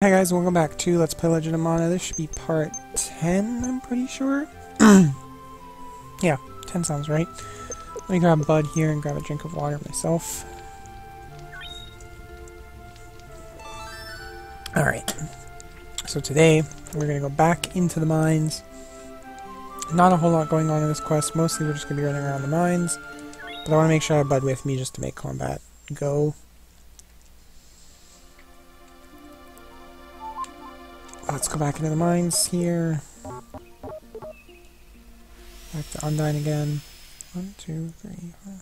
Hi guys, welcome back to Let's Play Legend of Mana. This should be part 10, I'm pretty sure. Yeah, 10 sounds right. Let me grab Bud here and grab a drink of water myself. Alright, so today we're going to go back into the mines. Not a whole lot going on in this quest, mostly we're just going to be running around the mines. But I want to make sure I have Bud with me just to make combat go. Let's go back into the mines here. Back to Undyne again. 1, 2, 3, 4.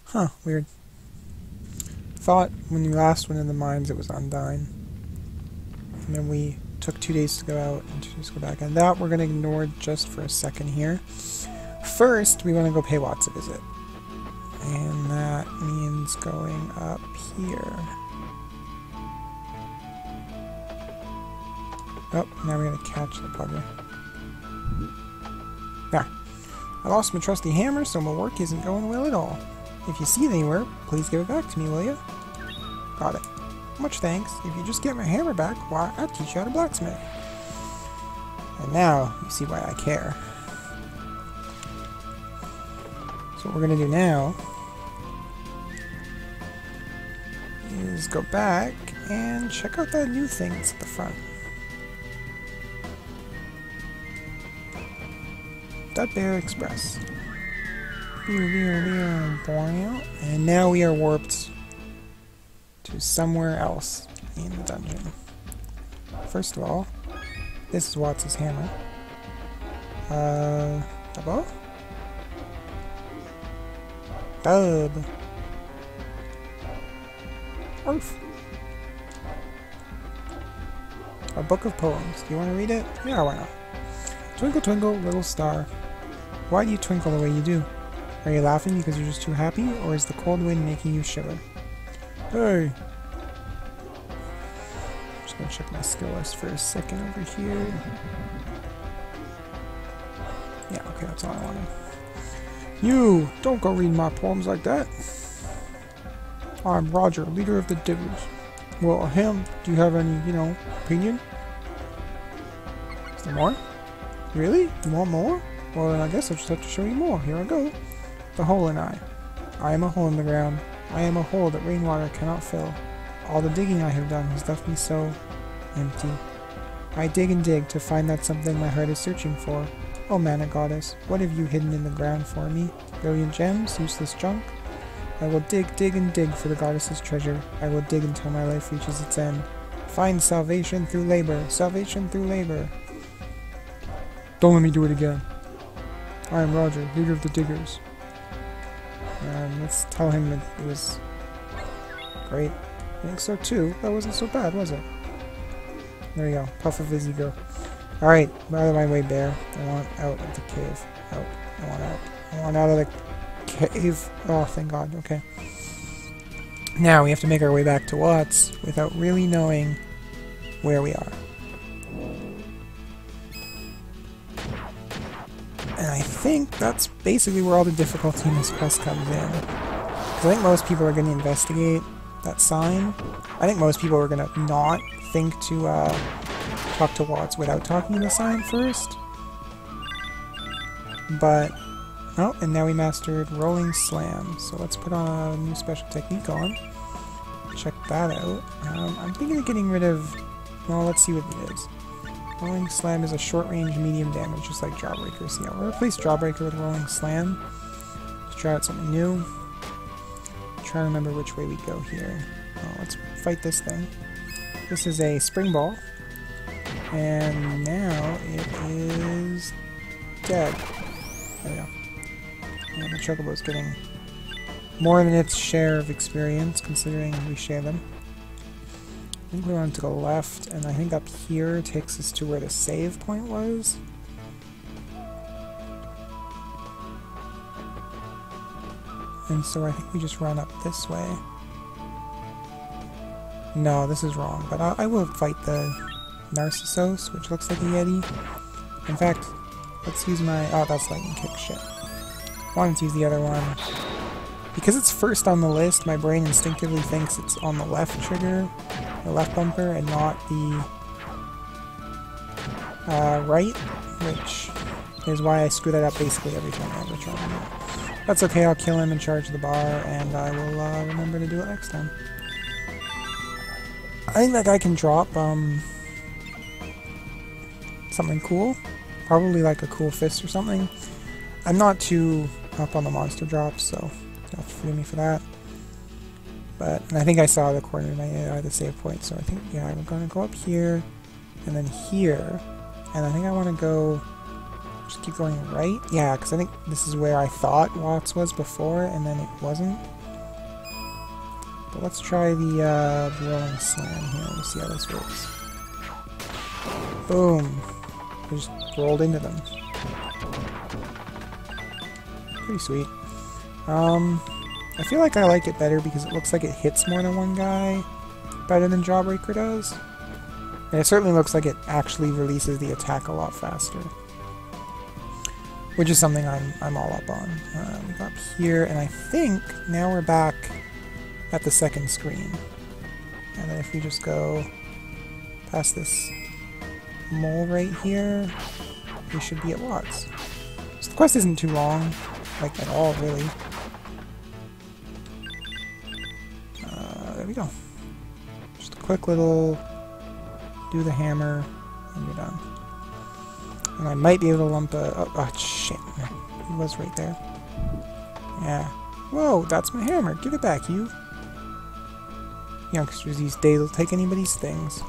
Huh, weird. Thought when we last went in the mines it was Undyne. And then we took 2 days to go out and 2 days to go back. And that we're going to ignore just for a second here. First, we want to go pay Watts a visit. And that means going up here. Oh, now we're gonna catch the bugger. There. I lost my trusty hammer, so my work isn't going well at all. If you see it anywhere, please give it back to me, will you? Got it. Much thanks. If you just get my hammer back, why, I'll teach you how to blacksmith. And now, you see why I care. So what we're gonna do now is go back and check out that new thing that's at the front. That Bear Express. And now we are warped to somewhere else in the dungeon. First of all, this is Watts' hammer. Double? Dub. Oof. A book of poems. Do you want to read it? Yeah, why not? Twinkle, twinkle, little star. Why do you twinkle the way you do? Are you laughing because you're just too happy, or is the cold wind making you shiver? Hey! I'm just gonna check my skill list for a second over here. Yeah, okay, that's all I wanted. You! Don't go reading my poems like that! I'm Roger, leader of the Diggers. Well, him, do you have any, opinion? Is there more? Really? You want more? Well, then I guess I'll just have to show you more. Here I go. The hole and I. I am a hole in the ground. I am a hole that rainwater cannot fill. All the digging I have done has left me so empty. I dig and dig to find that something my heart is searching for. Oh, mana goddess, what have you hidden in the ground for me? Brilliant gems? Useless junk? I will dig, dig, and dig for the goddess's treasure. I will dig until my life reaches its end. Find salvation through labor. Salvation through labor. Don't let me do it again. I am Roger, leader of the Diggers. Let's tell him it was great. I think so too. That wasn't so bad, was it? There you go. Puff of his ego. Alright, out of my way, bear. I want out of the cave. Out. I want out. I want out of the cave. Oh, thank God. Okay. Now we have to make our way back to Watts without really knowing where we are. And I think that's basically where all the difficulty in this quest comes in. Because I think most people are going to investigate that sign. I think most people are going to not think to talk to Watts without talking to the sign first. But, oh, and now we mastered Rolling Slam. So let's put on a new special technique on. Check that out. I'm thinking of getting rid of, well, let's see what it is. Rolling Slam is a short-range medium damage, just like Jawbreaker. So yeah, we'll replace Jawbreaker with Rolling Slam. Let's try out something new. Try to remember which way we go here. Oh, let's fight this thing. This is a Spring Ball. And now it is dead. There we go. And the Chocobo's getting more than its share of experience, considering we share them. I think we want to go left, and I think up here takes us to where the save point was. And so I think we just run up this way. No, this is wrong, but I will fight the Narcissus, which looks like a Yeti. In fact, let's use my... oh, that's lightning kick, shit. Wanted to use the other one. Because it's first on the list, my brain instinctively thinks it's on the left trigger, the left bumper, and not the right, which is why I screw that up basically every time I ever try to do it. That's okay, I'll kill him and charge the bar, and I will remember to do it next time. I think that guy can drop something cool. Probably like a cool fist or something. I'm not too up on the monster drops, so don't forgive me for that. But and I think I saw the corner of my the save point, so I think, yeah, I'm gonna go up here, and then here, and I think I want to go, just keep going right? Yeah, because I think this is where I thought Watts was before, and then it wasn't. But let's try the rolling slam here, we'll see how this works. Boom! I just rolled into them. Pretty sweet. I feel like I like it better because it looks like it hits more than one guy better than Jawbreaker does. And it certainly looks like it actually releases the attack a lot faster. Which is something I'm all up on. Up here, and I think now we're back at the second screen. And then if we just go past this mole right here, we should be at Watts. So the quest isn't too long, like at all, really. There we go. Just a quick little do the hammer, and you're done. And I might be able to lump a... oh shit. He was right there. Yeah. Whoa, that's my hammer. Give it back, you. Youngsters these days will take anybody's things.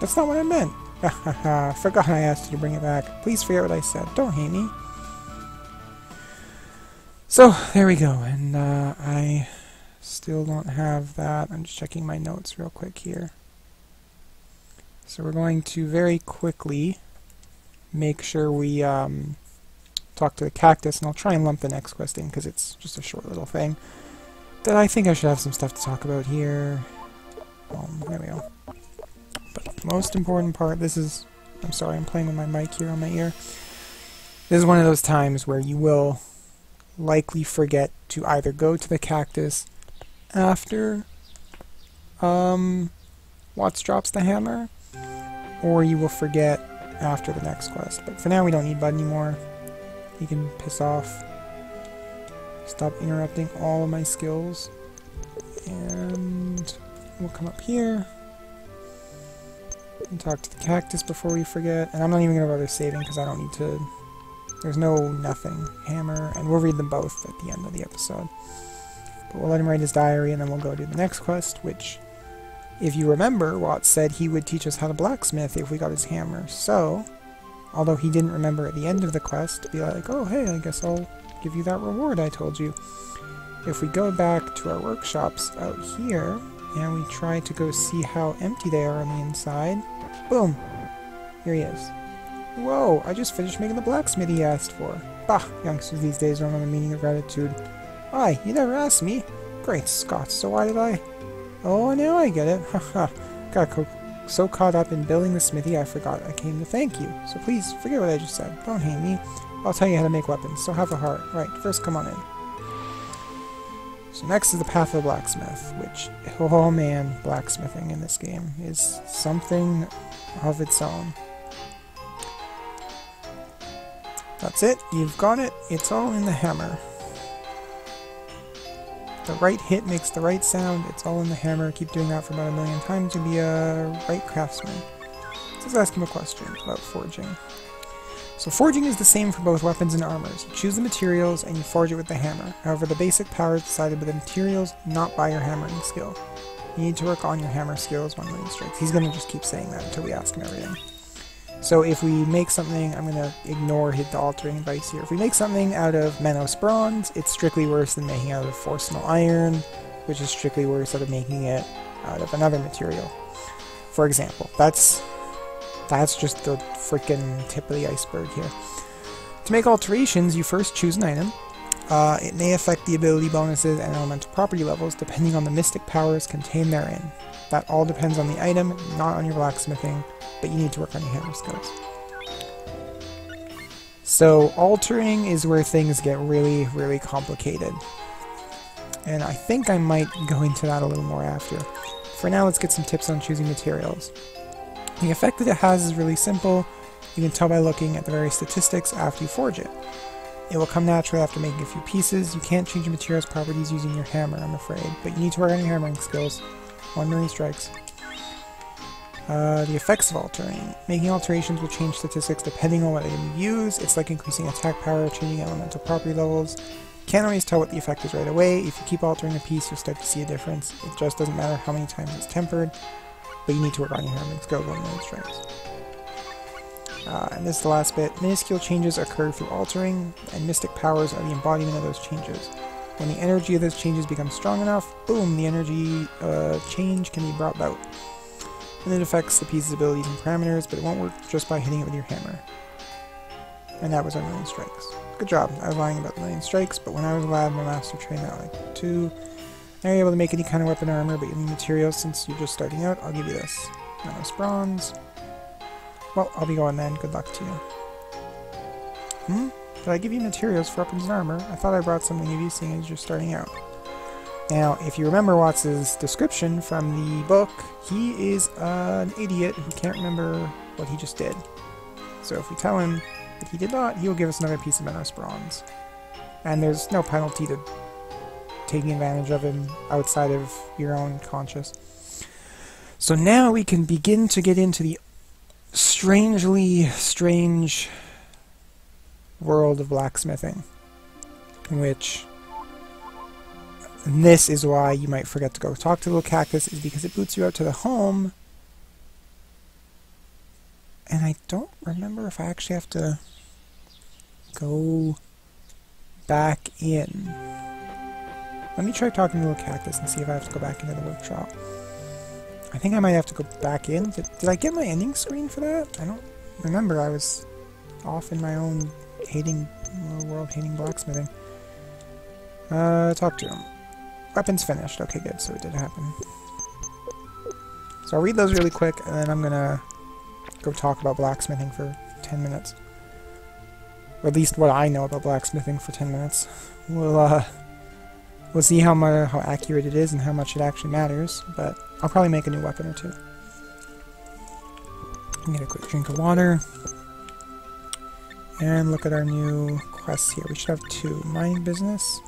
That's not what I meant. Hahaha, forgot I asked you to bring it back. Please forget what I said. Don't hate me. So, there we go, and I still don't have that. I'm just checking my notes real quick here. So we're going to very quickly make sure we talk to the cactus, and I'll try and lump the next quest in because it's just a short little thing that I think I should have some stuff to talk about here. There we go. But the most important part, this is... I'm sorry, I'm playing with my mic here on my ear. This is one of those times where you will likely forget to either go to the cactus after Watts drops the hammer, or you will forget after the next quest. But for now we don't need Bud anymore. He can piss off. Stop interrupting all of my skills. And we'll come up here and talk to the cactus before we forget. And I'm not even going to bother saving because I don't need to... There's no nothing. Hammer, and we'll read them both at the end of the episode. But we'll let him write his diary, and then we'll go do the next quest, which, if you remember, Watts said he would teach us how to blacksmith if we got his hammer. So, although he didn't remember at the end of the quest to be like, oh, hey, I guess I'll give you that reward I told you. If we go back to our workshops out here, and we try to go see how empty they are on the inside, boom, here he is. Whoa, I just finished making the blacksmith he asked for. Bah, youngsters these days don't know the meaning of gratitude. Why, you never asked me. Great Scott, so why did I? Oh, now I get it. Haha, got so caught up in building the smithy I forgot I came to thank you. So please, forget what I just said. Don't hate me. I'll tell you how to make weapons, so have a heart. Right, first come on in. So next is the path of the blacksmith, which, oh man, blacksmithing in this game is something of its own. That's it, you've got it, it's all in the hammer. The right hit makes the right sound, it's all in the hammer. Keep doing that for about 1,000,000 times, you'll be a right craftsman. Let's ask him a question about forging. So forging is the same for both weapons and armors. You choose the materials and you forge it with the hammer. However, the basic power is decided by the materials, not by your hammering skill. You need to work on your hammer skills, one million strikes. He's going to just keep saying that until we ask him everything. So if we make something, I'm going to ignore the altering advice here. If we make something out of Menos bronze, it's strictly worse than making it out of Forcenal iron, which is strictly worse out of making it out of another material. For example, that's just the freaking tip of the iceberg here. To make alterations, you first choose an item. It may affect the ability bonuses and elemental property levels depending on the mystic powers contained therein. That all depends on the item, not on your blacksmithing, but you need to work on your hammer skills. So altering is where things get really, really complicated. And I think I might go into that a little more after. For now, let's get some tips on choosing materials. The effect that it has is really simple. You can tell by looking at the various statistics after you forge it. It will come naturally after making a few pieces. You can't change your material's properties using your hammer, I'm afraid, but you need to work on your hammering skills. 1 million strikes. The effects of altering. Making alterations will change statistics depending on what item you use. It's like increasing attack power, changing elemental property levels. You can't always tell what the effect is right away. If you keep altering a piece, you'll start to see a difference. It just doesn't matter how many times it's tempered, but you need to work on your hammering skills. 1 million strikes. And this is the last bit. Minuscule changes occur through altering, and mystic powers are the embodiment of those changes. When the energy of those changes becomes strong enough, boom, the energy change can be brought about. And it affects the piece's abilities and parameters, but it won't work just by hitting it with your hammer. And that was 1 million strikes. Good job. I was lying about the 1 million strikes, but when I was a lad, my master trained that like 2. Now you're able to make any kind of weapon or armor, but you need materials since you're just starting out. I'll give you this. Nanos bronze. Well, I'll be going then. Good luck to you. Did I give you materials for weapons and armor? I thought I brought something to give you seeing as you're starting out. Now, if you remember Watts' description from the book, he is an idiot who can't remember what he just did. So if we tell him that he did not, he'll give us another piece of Nanos bronze. And there's no penalty to taking advantage of him outside of your own conscience. So now we can begin to get into the strangely strange world of blacksmithing, which, and this is why you might forget to go talk to the little cactus, is because it boots you out to the home, and I don't remember if I actually have to go back in. Let me try talking to the little cactus and see if I have to go back into the workshop. I think I might have to go back in. Did I get my ending screen for that? I don't remember. I was off in my own world-hating blacksmithing. Talk to him. Weapons finished. Okay, good. So it did happen. So I'll read those really quick, and then I'm gonna go talk about blacksmithing for 10 minutes. Or at least what I know about blacksmithing for 10 minutes. We'll see how accurate it is and how much it actually matters, but I'll probably make a new weapon or 2. Get a quick drink of water. And look at our new quests here. We should have 2. Mining business.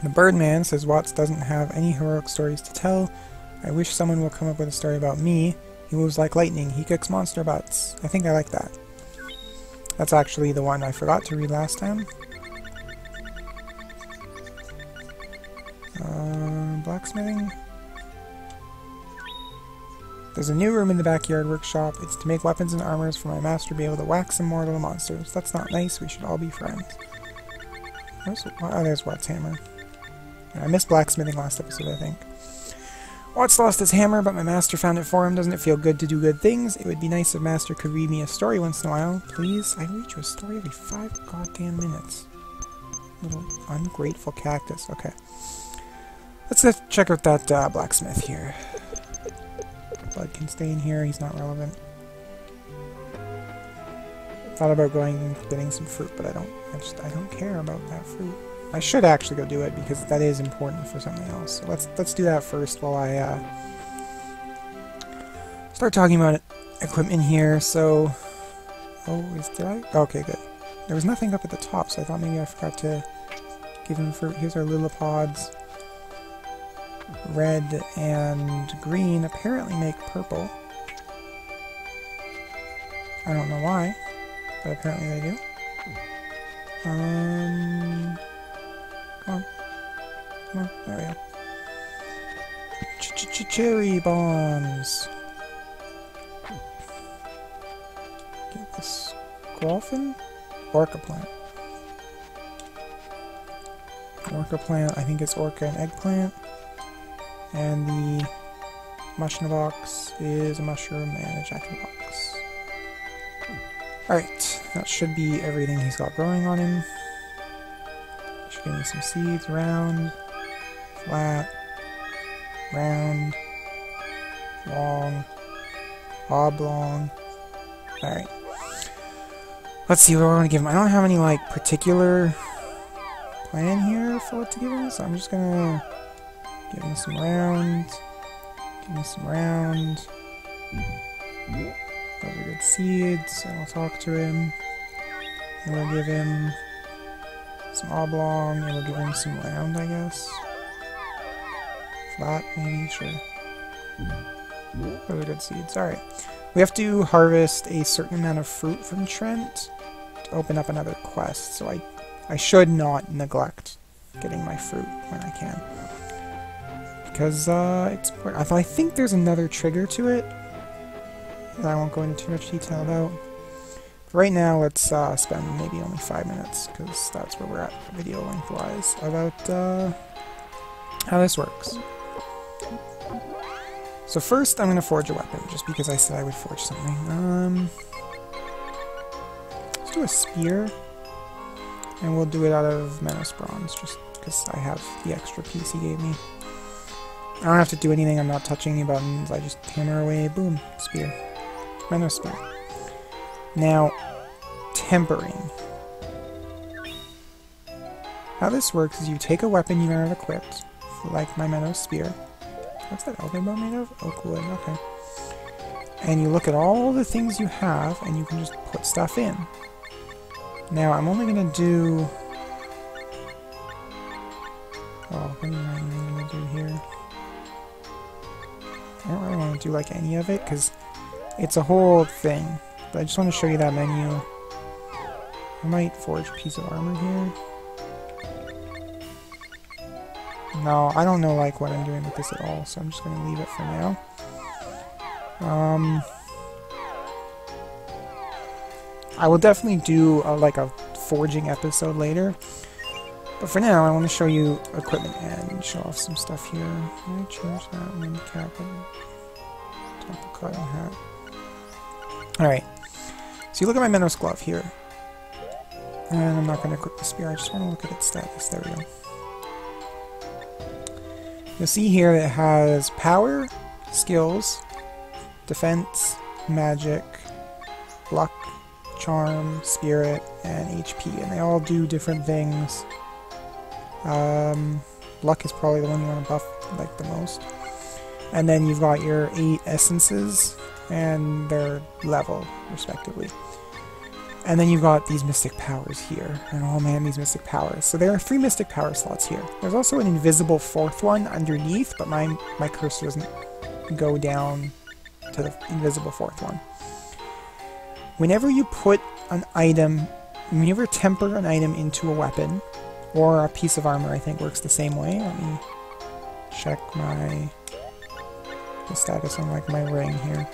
The Birdman says Watts doesn't have any heroic stories to tell. I wish someone will come up with a story about me. He moves like lightning. He kicks monster butts. I think I like that. That's actually the one I forgot to read last time. Blacksmithing. There's a new room in the backyard workshop. It's to make weapons and armors for my master to be able to wax some mortal monsters. That's not nice. We should all be friends. Oh, there's Watt's hammer. I missed blacksmithing last episode, I think. Watts lost his hammer, but my master found it for him. Doesn't it feel good to do good things? It would be nice if master could read me a story once in a while. Please? I read you a story every 5 goddamn minutes. Little ungrateful cactus. Okay. Let's check out that blacksmith here. Blood can stay in here, he's not relevant. Thought about going and getting some fruit, but I don't care about that fruit. I should actually go do it because that is important for something else. So let's do that first while I start talking about equipment here. So, did I? Okay, good. There was nothing up at the top, so I thought maybe I forgot to give him fruit. Here's our lilipods. Red and green apparently make purple. I don't know why, but apparently they do. Come on. Come on, there we go. Cherry bombs! Get this Squalfin? Orca plant. Orca plant, I think it's orca and eggplant. And the mushroom box is a mushroom and a jack-in-the-box. Alright, that should be everything he's got growing on him. Should give me some seeds. Round, flat, round, long, oblong. Alright. Let's see what I want to give him. I don't have any, like, particular plan here for what to give him, so I'm just gonna give him some round. Give him some round. Probably good seeds, and I'll talk to him. And we'll give him some oblong, and we'll give him some round, I guess. Flat, maybe, sure. Those are good seeds. Alright. We have to harvest a certain amount of fruit from Trent to open up another quest, so I should not neglect getting my fruit when I can. Because, it's important. I think there's another trigger to it that I won't go into too much detail about. But right now, let's spend maybe only 5 minutes, because that's where we're at video length-wise, about how this works. So first, I'm going to forge a weapon, just because I said I would forge something. Let's do a spear, and we'll do it out of Menace Bronze, just because I have the extra piece he gave me. I don't have to do anything, I'm not touching any buttons, I just hammer away, boom, spear. Menace spear. Now, tempering. How this works is you take a weapon you don't have equipped, like my Menace spear. What's that elbow bow made of? Oak wood, okay. And you look at all the things you have, and you can just put stuff in. Now, I'm only going to do... Oh, what am I even going to do here? I don't really want to do like any of it, because it's a whole thing. But I just want to show you that menu. I might forge a piece of armor here. No, I don't know like what I'm doing with this at all, so I'm just going to leave it for now. I will definitely do like a forging episode later. But for now, I want to show you equipment and show off some stuff here. Let me change that one cap and top of cotton hat. Alright, so you look at my Menace glove here. And I'm not going to equip the spear, I just want to look at its status. There we go. You'll see here that it has power, skills, defense, magic, luck, charm, spirit, and HP. And they all do different things. Luck is probably the one you want to buff like the most. And then you've got your 8 essences and their level, respectively. And then you've got these mystic powers here. And oh man, these mystic powers. So there are 3 mystic power slots here. There's also an invisible 4th one underneath, but my cursor doesn't go down to the invisible 4th one. Whenever you put an item, whenever you temper an item into a weapon, or a piece of armor, I think works the same way. Let me check the status on like my ring here.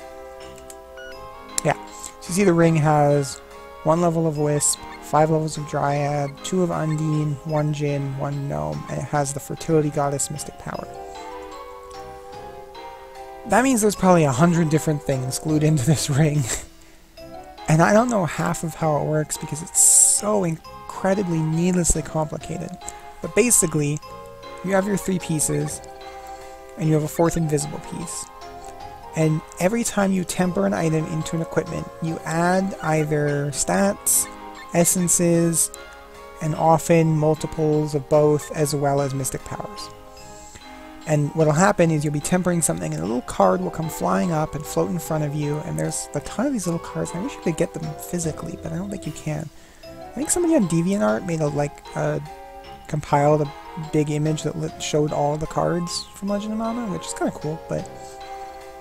Yeah, so you see the ring has 1 level of Wisp, 5 levels of Dryad, 2 of Undine, 1 Djinn, 1 Gnome, and it has the Fertility Goddess Mystic Power. That means there's probably 100 different things glued into this ring. And I don't know half of how it works because it's so incredibly needlessly complicated. But basically, you have your 3 pieces, and you have a 4th invisible piece. And every time you temper an item into an equipment, you add either stats, essences, and often multiples of both, as well as mystic powers. And what'll happen is you'll be tempering something, and a little card will come flying up and float in front of you, and there's a ton of these little cards, and I wish you could get them physically, but I don't think you can. I think somebody on DeviantArt made compiled a big image that showed all the cards from Legend of Mana, which is kind of cool, but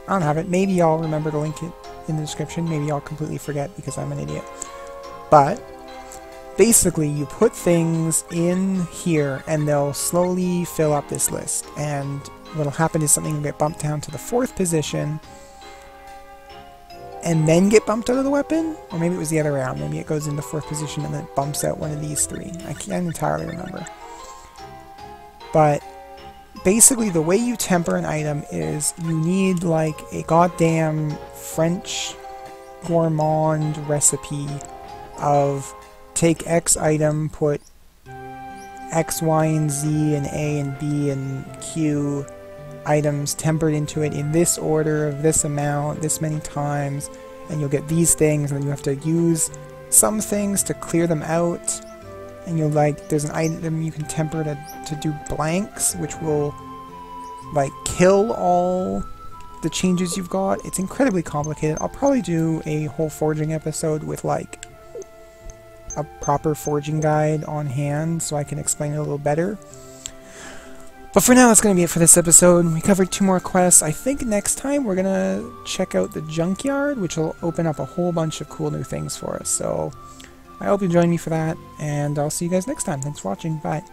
I don't have it. Maybe I'll remember to link it in the description. Maybe I'll completely forget because I'm an idiot. But basically, you put things in here and they'll slowly fill up this list. And what'll happen is something will get bumped down to the 4th position and then get bumped out of the weapon. Or maybe it was the other way around. Maybe it goes into 4th position and then it bumps out one of these 3. I can't entirely remember. But basically, the way you temper an item is you need like a goddamn French gourmand recipe of take X item, put X, Y, and Z, and A, and B, and Q items tempered into it in this order of this amount, this many times, and you'll get these things, and then you have to use some things to clear them out, and you'll like, there's an item you can temper to do blanks, which will like kill all the changes you've got. It's incredibly complicated. I'll probably do a whole forging episode with like a proper forging guide on hand so I can explain it a little better. But for now, that's going to be it for this episode. We covered 2 more quests. I think next time we're going to check out the junkyard, which will open up a whole bunch of cool new things for us. So I hope you join me for that, and I'll see you guys next time. Thanks for watching. Bye.